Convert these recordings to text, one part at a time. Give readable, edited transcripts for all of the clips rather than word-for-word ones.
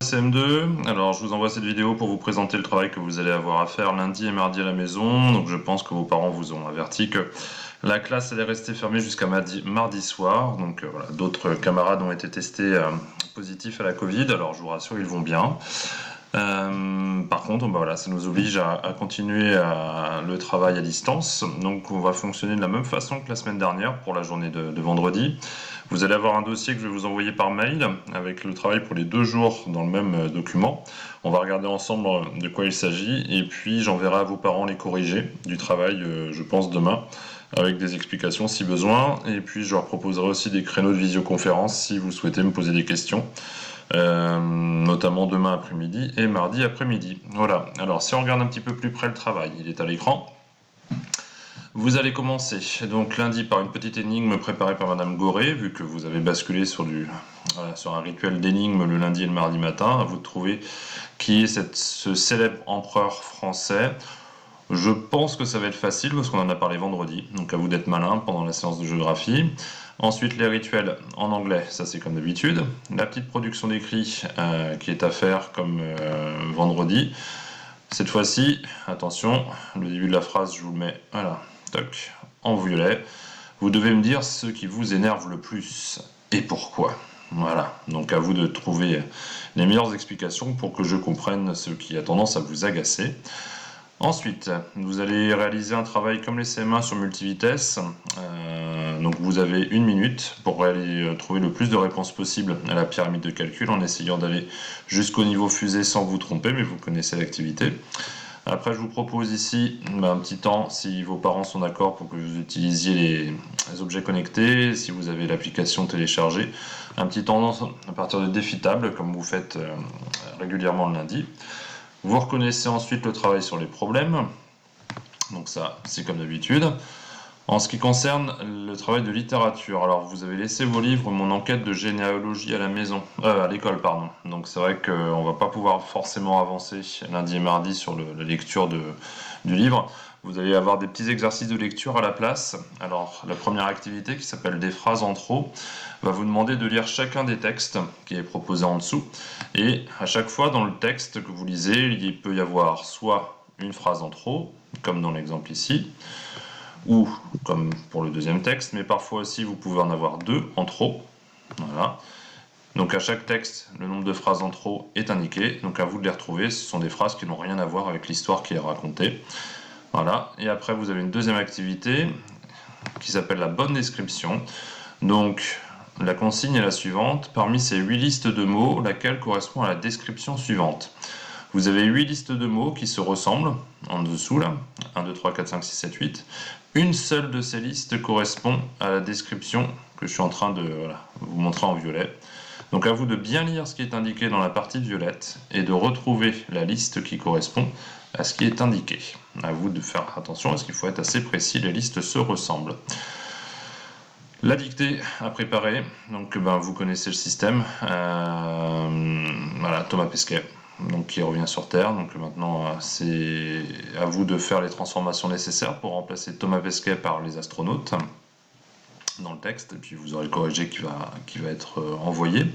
CM2, alors je vous envoie cette vidéo pour vous présenter le travail que vous allez avoir à faire lundi et mardi à la maison. Donc je pense que vos parents vous ont averti que la classe allait rester fermée jusqu'à mardi soir. Donc voilà, d'autres camarades ont été testés positifs à la Covid, alors je vous rassure, ils vont bien. Par contre, voilà, ça nous oblige à continuer le travail à distance. Donc on va fonctionner de la même façon que la semaine dernière pour la journée de vendredi. Vous allez avoir un dossier que je vais vous envoyer par mail avec le travail pour les 2 jours dans le même document. On va regarder ensemble de quoi il s'agit et puis j'enverrai à vos parents les corrigés du travail, je pense demain, avec des explications si besoin. Et puis je leur proposerai aussi des créneaux de visioconférence si vous souhaitez me poser des questions. Notamment demain après-midi et mardi après-midi. Voilà, alors si on regarde un petit peu plus près le travail, il est à l'écran. Vous allez commencer donc lundi par une petite énigme préparée par Madame Goré, vu que vous avez basculé sur un rituel d'énigme le lundi et le mardi matin. À vous de trouver qui est ce célèbre empereur français. Je pense que ça va être facile parce qu'on en a parlé vendredi, donc à vous d'être malin pendant la séance de géographie. Ensuite, les rituels en anglais, ça c'est comme d'habitude. La petite production d'écrit qui est à faire comme vendredi. Cette fois-ci, attention, le début de la phrase, je vous le mets, voilà, toc, en violet. Vous devez me dire ce qui vous énerve le plus et pourquoi. Voilà, donc à vous de trouver les meilleures explications pour que je comprenne ce qui a tendance à vous agacer. Ensuite, vous allez réaliser un travail comme les CM1 sur multivitesse. Donc vous avez 1 minute pour trouver le plus de réponses possible à la pyramide de calcul en essayant d'aller jusqu'au niveau fusée sans vous tromper, mais vous connaissez l'activité. Après, je vous propose ici un petit temps, si vos parents sont d'accord pour que vous utilisiez les objets connectés, si vous avez l'application téléchargée, un petit temps à partir de défis tables, comme vous faites régulièrement le lundi. Vous reconnaissez ensuite le travail sur les problèmes, donc ça c'est comme d'habitude. En ce qui concerne le travail de littérature, alors vous avez laissé vos livres, mon enquête de généalogie à l'école, pardon. Donc c'est vrai qu'on va pas pouvoir forcément avancer lundi et mardi sur la lecture du livre. Vous allez avoir des petits exercices de lecture à la place. Alors la première activité qui s'appelle des phrases en trop va vous demander de lire chacun des textes qui est proposé en dessous. Et à chaque fois dans le texte que vous lisez, il peut y avoir soit une phrase en trop, comme dans l'exemple ici, ou comme pour le deuxième texte, mais parfois aussi vous pouvez en avoir 2 en trop. Voilà. Donc à chaque texte, le nombre de phrases en trop est indiqué, donc à vous de les retrouver. Ce sont des phrases qui n'ont rien à voir avec l'histoire qui est racontée. Voilà. Et après vous avez une deuxième activité qui s'appelle la bonne description. Donc la consigne est la suivante: parmi ces 8 listes de mots, laquelle correspond à la description suivante? Vous avez 8 listes de mots qui se ressemblent en dessous là, 1, 2, 3, 4, 5, 6, 7, 8. Une seule de ces listes correspond à la description que je suis en train de vous montrer en violet. Donc à vous de bien lire ce qui est indiqué dans la partie violette et de retrouver la liste qui correspond à ce qui est indiqué. À vous de faire attention parce qu'il faut être assez précis, les listes se ressemblent. La dictée à préparer, donc vous connaissez le système. Voilà, Thomas Pesquet, donc qui revient sur Terre. Donc maintenant, c'est à vous de faire les transformations nécessaires pour remplacer Thomas Pesquet par les astronautes dans le texte, et puis vous aurez le corrigé qui va être envoyé.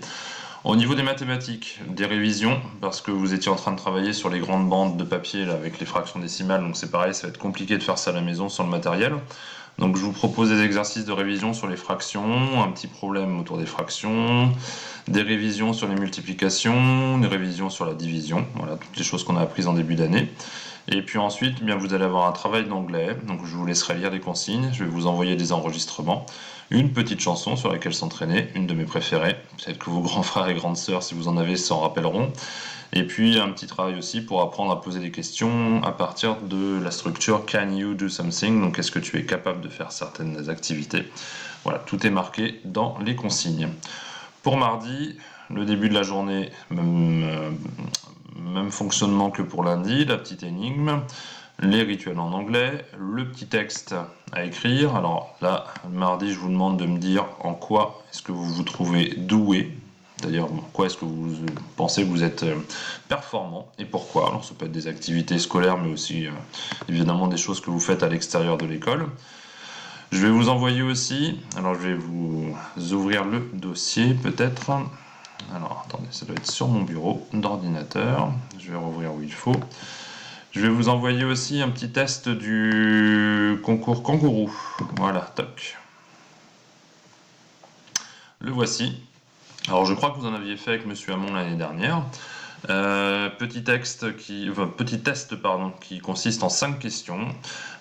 Au niveau des mathématiques, des révisions, parce que vous étiez en train de travailler sur les grandes bandes de papier là, avec les fractions décimales, donc c'est pareil, ça va être compliqué de faire ça à la maison sans le matériel. Donc je vous propose des exercices de révision sur les fractions, un petit problème autour des fractions, des révisions sur les multiplications, des révisions sur la division, voilà, toutes les choses qu'on a apprises en début d'année. Et puis ensuite, vous allez avoir un travail d'anglais, donc je vous laisserai lire les consignes, je vais vous envoyer des enregistrements, une petite chanson sur laquelle s'entraîner, une de mes préférées, peut-être que vos grands frères et grandes sœurs, si vous en avez, s'en rappelleront. Et puis un petit travail aussi pour apprendre à poser des questions à partir de la structure Can you do something? Donc est-ce que tu es capable de faire certaines activités? Voilà, tout est marqué dans les consignes. Pour mardi, le début de la journée, même fonctionnement que pour lundi, la petite énigme, les rituels en anglais, le petit texte à écrire. Alors là, mardi, je vous demande de me dire en quoi est-ce que vous vous trouvez doué. D'ailleurs, quoi est-ce que vous pensez que vous êtes performant et pourquoi? Alors ça peut être des activités scolaires, mais aussi évidemment des choses que vous faites à l'extérieur de l'école. Je vais vous envoyer aussi, alors je vais vous ouvrir le dossier peut-être. Alors, attendez, ça doit être sur mon bureau d'ordinateur. Je vais rouvrir où il faut. Je vais vous envoyer aussi un petit test du concours Kangourou. Voilà, toc. Le voici. Alors, je crois que vous en aviez fait avec Monsieur Hamon l'année dernière. Petit test qui consiste en 5 questions.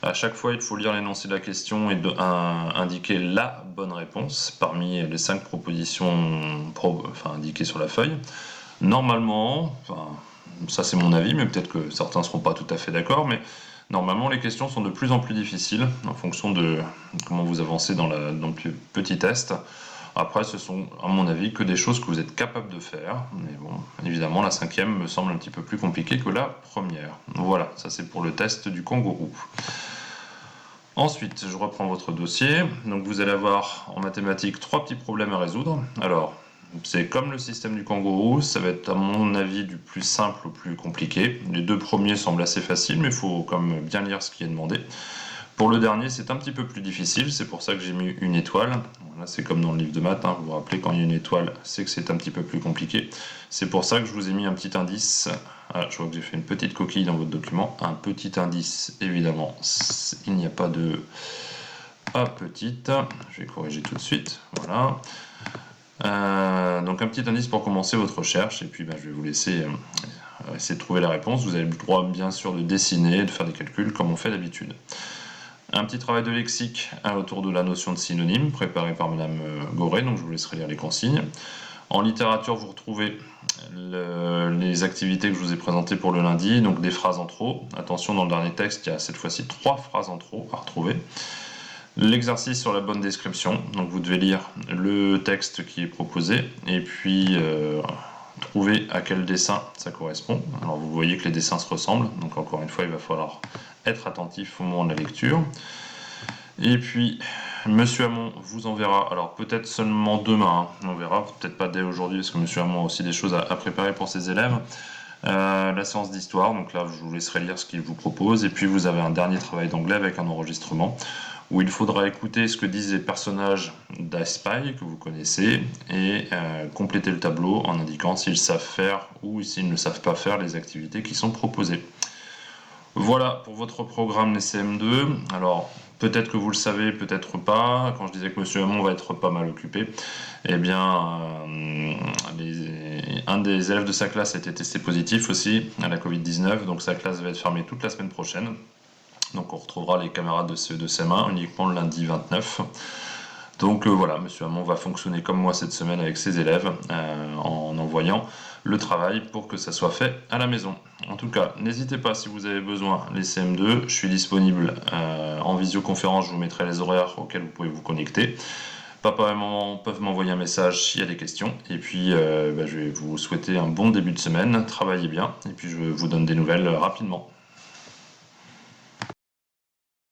À chaque fois, il faut lire l'énoncé de la question et indiquer la bonne réponse parmi les 5 propositions indiquées sur la feuille. Normalement, ça c'est mon avis, mais peut-être que certains ne seront pas tout à fait d'accord, mais normalement les questions sont de plus en plus difficiles en fonction de comment vous avancez dans le petit test. Après, ce sont, à mon avis, que des choses que vous êtes capable de faire. Mais bon, évidemment, la 5e me semble un petit peu plus compliquée que la première. Voilà, ça c'est pour le test du kangourou. Ensuite, je reprends votre dossier. Donc vous allez avoir en mathématiques 3 petits problèmes à résoudre. Alors, c'est comme le système du kangourou, ça va être à mon avis du plus simple au plus compliqué. Les 2 premiers semblent assez faciles, mais il faut quand même bien lire ce qui est demandé. Pour le dernier, c'est un petit peu plus difficile, c'est pour ça que j'ai mis une étoile. Voilà, c'est comme dans le livre de maths, vous vous rappelez, quand il y a une étoile, c'est que c'est un petit peu plus compliqué. C'est pour ça que je vous ai mis un petit indice. Ah, je vois que j'ai fait une petite coquille dans votre document. Un petit indice, évidemment, il n'y a pas de A petite. Je vais corriger tout de suite, voilà. Donc un petit indice pour commencer votre recherche, et puis je vais vous laisser essayer de trouver la réponse. Vous avez le droit, bien sûr, de dessiner, de faire des calculs, comme on fait d'habitude. Un petit travail de lexique autour de la notion de synonyme, préparé par Madame Goré, donc je vous laisserai lire les consignes. En littérature, vous retrouvez les activités que je vous ai présentées pour le lundi, donc des phrases en trop. Attention, dans le dernier texte, il y a cette fois-ci 3 phrases en trop à retrouver. L'exercice sur la bonne description, donc vous devez lire le texte qui est proposé, et puis trouver à quel dessin ça correspond. Alors vous voyez que les dessins se ressemblent, donc encore une fois, il va falloir être attentif au moment de la lecture. Et puis, Monsieur Hamon vous enverra, alors peut-être seulement demain, on verra, peut-être pas dès aujourd'hui, parce que Monsieur Hamon a aussi des choses à préparer pour ses élèves. La séance d'histoire, donc là je vous laisserai lire ce qu'il vous propose, et puis vous avez un dernier travail d'anglais avec un enregistrement, où il faudra écouter ce que disent les personnages d'I-Spy, que vous connaissez, et compléter le tableau en indiquant s'ils savent faire ou s'ils ne savent pas faire les activités qui sont proposées. Voilà pour votre programme des CM2. Alors, peut-être que vous le savez, peut-être pas. Quand je disais que Monsieur Hamon va être pas mal occupé, eh bien, un des élèves de sa classe a été testé positif aussi à la Covid-19, donc sa classe va être fermée toute la semaine prochaine. Donc on retrouvera les camarades de CE2 CM1 uniquement le lundi 29. Donc voilà, Monsieur Hamon va fonctionner comme moi cette semaine avec ses élèves en envoyant le travail pour que ça soit fait à la maison. En tout cas, n'hésitez pas si vous avez besoin les CM2, je suis disponible en visioconférence, je vous mettrai les horaires auxquels vous pouvez vous connecter. Papa et maman peuvent m'envoyer un message s'il y a des questions. Et puis je vais vous souhaiter un bon début de semaine, travaillez bien, et puis je vous donne des nouvelles rapidement.